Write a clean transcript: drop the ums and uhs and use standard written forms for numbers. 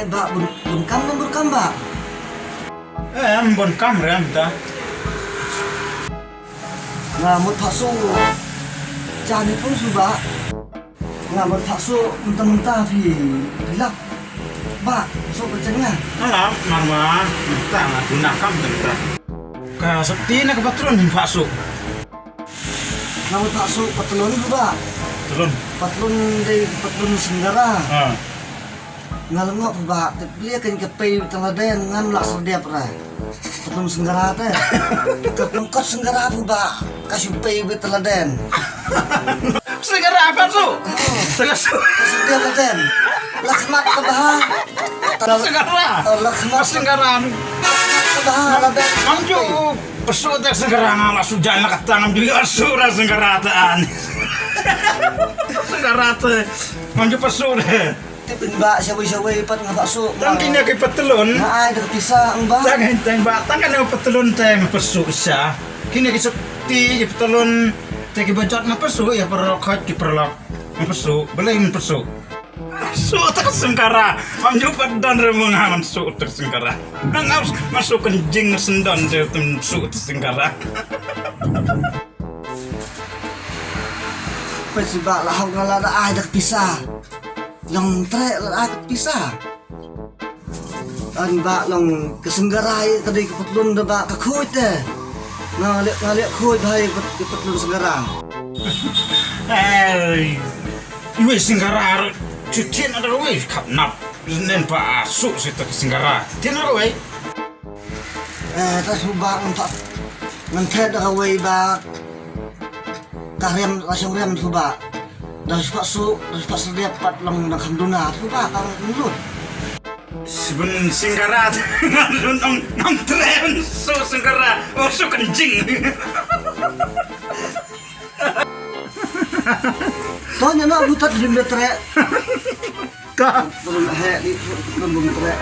Mbak, bun kam, Mbak. Bon kam ram ta. Ngamut paksu. Jani pun Mbak. Ngamut paksu mentah-mentah bilak. Mbak, so bercengah. Alam marma, ta guna kam ta. Ka sakti na kebetulan di paksu. Ngamut paksu patulun Mbak. Turun. Patulun senggara. Ah. Ngalengok Mbak, beli kan kepe teladen ngam lak serdep ra. Patulun senggara teh. Kepengkot senggara Mbak. Kasih pe teladen. Segera apa su? Segera. Serdep teladen. Lakmat kebaha. Segera. Lakmat Senggaran. kebaha laden. Manju pesu tek segera ngala sujan nak tanam juga sura senggaraan. Senggarate. Manju pesu deh. Tapi Mbak sawi-sawi pat ngabak su. Tangkin ke petelun. Nah, ada pisah Mbak. Jangan tembak tangan yang petelun tem pesu sa. Kini ke sepi petelun teki bacot na pesu ya perokot ki perlok. Pesu, beli pesu. Su tersengkara, manju padan remungan su tersengkara. Nang masuk kencing sendon jetum su tersengkara. Pesi Mbak lah ngala ada pisah. Long trek lah ada pisah. An Mbak long kesenggarai tadi kepetlun dah Mbak kekut deh. Ngalik kut bahaya kepetlun senggara. Hey, iwe senggara cucian ada we kap nap. Nen pa su situ senggara. Tian ada we. Tas Mbak untuk ngantet dah away Mbak. Karyam langsung rem tu Mbak. Dah sebab su, dah sebab sediap pat long nak kanduna tu Mbak kang mulut. Seben senggara nang tren su senggara. Oh su kencing. Tonya nak butat di metrek. Ka. Belum hek di belum trek.